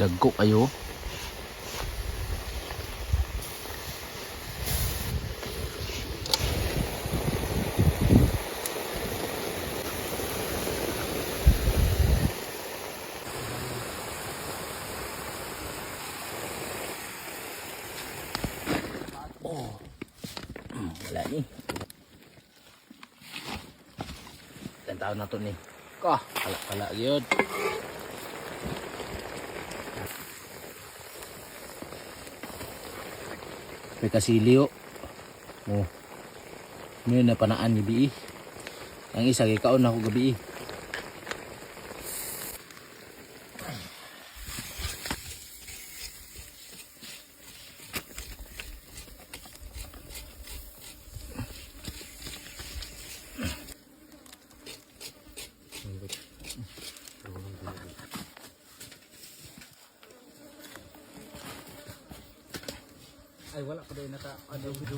Dagko kayo. Oh. Wala ni. Taon na to ni. Kala gyud. May kasilyo. Oh. May napanaan ni Bi. Ang isa kay kaon ako gabi. Ay wala pa din naka-adog-dog.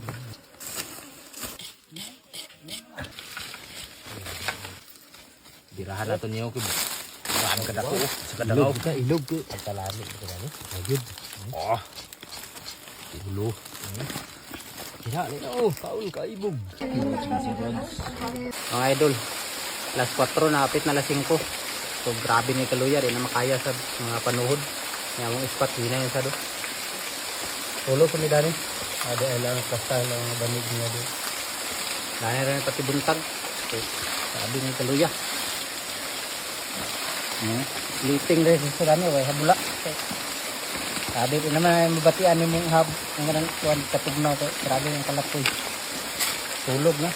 Birahan nato niyo kung birahan ka dako sa kadalaw. Ilog ko. Ang talami ko na. Ayun. Oh. Ulo. Kira ni kaon ka ibog. Mga idol, alas 4 na apit na alas 5. So grabe ni kaluya rin na makaya sa mga panuhod. Nga mong ispat hinay sa do. Tulog ko ni Dani. Ada lang kasta lang banig niya doon. Dani rin pati buntag. Okay. Sabi ni kaluya. Sleeping rin sa Dani. Habula. Okay. Sabi ko naman mabatian ni mong hab. Ang ganang tuwan katugnaw ko. Grabe yung kalakoy. Tulog na.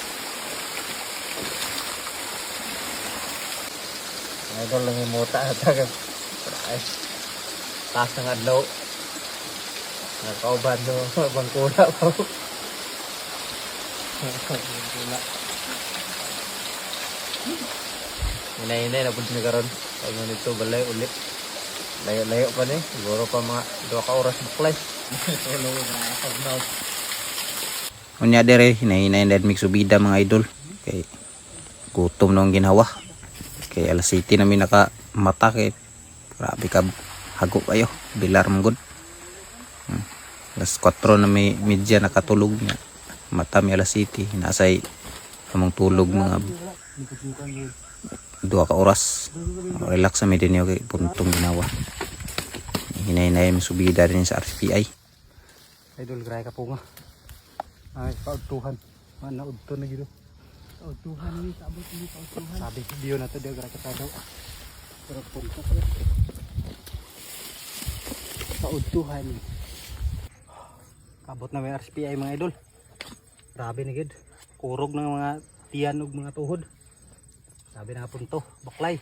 Idol lang yung mota. Taas ng adlaw. Nakauban do bangkula pa. Inay na punta karon. Pag nito balay ulit. Layo pa ni. Siguro pa mga 2 ka oras buklay. Tulog na ako daw. Unya dere hinay-hinay na mix subida mga idol. Kay gutom nung ginawa. Kay alas 7 namin nakamata kay grabe ka hago kayo. Bilar mo good. Alas 4 na may media nakatulog niya. Mata may alas 7. Nasay among tulog mga 2 ka oras. Relax na may din yung puntong ginawa. Hinay-hinay may subida rin sa RCPI. Idol, gray ka po nga. Ay, pautuhan. Naudto na gito. Pautuhan ni, sabot ni pautuhan. Sabi video na to, gray ka daw. Pero punta ka. Pautuhan ni. Kabot na may RCPI mga idol. Grabe na gid. Kurog ng mga tiyan ug mga tuhod. Sabi na punto, baklay.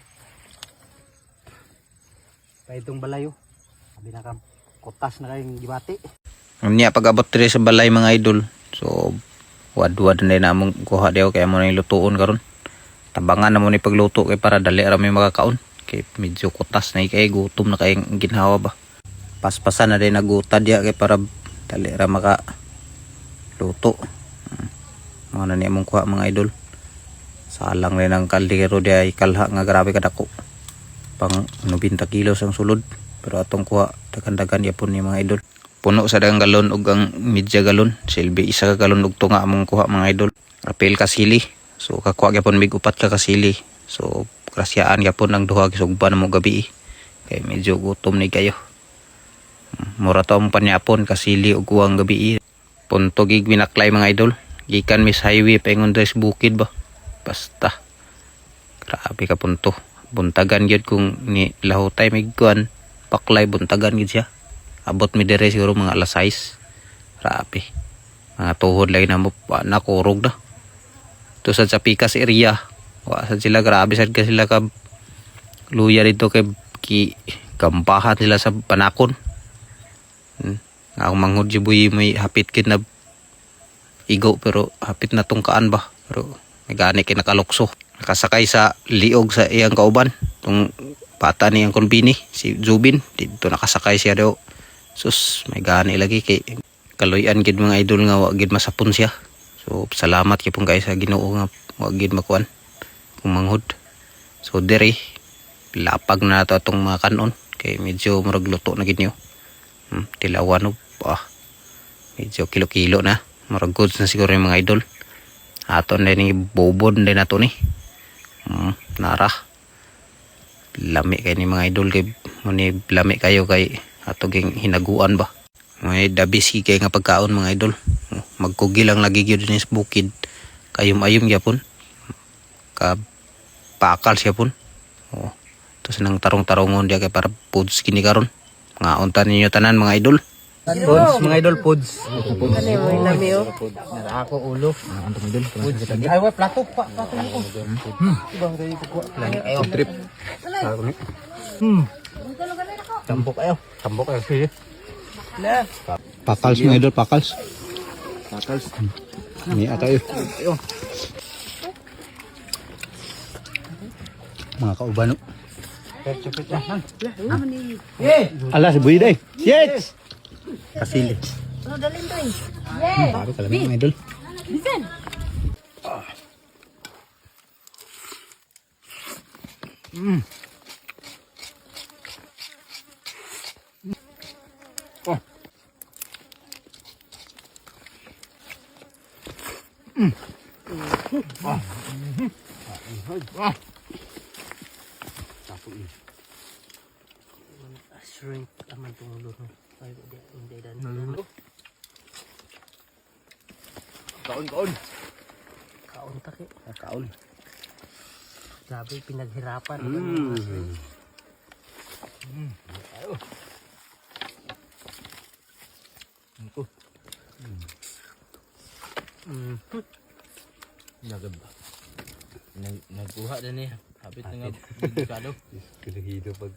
Pa itong balayo. Sabi na kutas na kayong gibati. Unya pag-abot diri sa balay mga idol. So wad-wad na namong kuha daw kaya mo na lutuon karon. Tabangan na mo ni pagluto kay para dali ra may makakaon. Kay medyo kutas na kay gutom na kay ginhawa ba. Paspasan na din nagutad ya kay para dali ra maka luto. Mga na niya mong kuha mga idol. Salang rin ang kaldero di ay kalha nga grabe kadako. Pang 90 kilos ang sulod. Pero atong kuha dagan-dagan yapon ni mga idol. Puno sa dagang galon ug ang media galon. Silbi isa ka galon ug tunga among kuha mga idol. Apil ka sili. So kakuha gyapon mig 4 ka kasili. So krasyaan gyapon ang duha gisugban mo gabi. Kay medyo gutom ni kayo. Mura to ang panyapon kasili ug uwang gabi. Punto gig binaklay mga idol. Gikan mis highway paingon dres bukid ba. Basta. Grabe ka punto. Buntagan gyud kung ni lahutay mig kuan. Paklay buntagan gyud siya. Abot mi dire siguro mga alas 6. Grabe. Mga tuhod lagi na mo nakurog na. To sa Pikas area. Wa sa sila grabe sad ka sila ka luya dito kay kampahan nila sa panakon. Ako manghud jibuy may hapit kid na igo pero hapit na tungkaan ba. Pero nagani kay nakalukso. Nakasakay sa liog sa iyang kauban. Tung bata ni ang Kolbini, si Zubin. Dito nakasakay siya daw. Sus, may gani lagi kay kaluyan gid mga idol nga wa gid masapon siya. So salamat kay pong guys sa Ginoo nga wa gid makuan kung manghud. So diri lapag na nato atong mga kanon kay medyo murag luto na gid niyo. Tilawan medyo kilo-kilo na. Murag goods na siguro yung mga idol. Aton din ni bobon din nato ni. Nara. Lami kay ni mga idol kay muni lami kayo kay ato ging hinaguan ba. May dabisi kay nga pagkaon mga idol. Magkugi lang lagi gyud din sa bukid. Kayum-ayum gyapon. Ka pakal siya pun. Tapos nang tarong-tarongon dia kay para foods kini karon. Mga unta ninyo tanan mga idol. Foods, mga idol foods. Ano yung nami o? Ako ulo. Anto mo dun. Ay, wa plato pa, plato ko. Lani kayo. Trip. Tampok kayo. Tambok kayo sige. Pakals mga idol, pakals. Takals. Ni atayo. Mga kaubano. Alas, buhay day. Yes! Kasili. Ano dalhin to eh? Paro ka lang mga idol. Bisan! Shrink aman tong ulo no. Ay hindi dan. Kaon. Kaon ta kay. Kaon. Grabe pinaghirapan. Ayo. Ako. Nagaba. Nagkuha din eh. Habit nga delikado. Kilo-kilo pag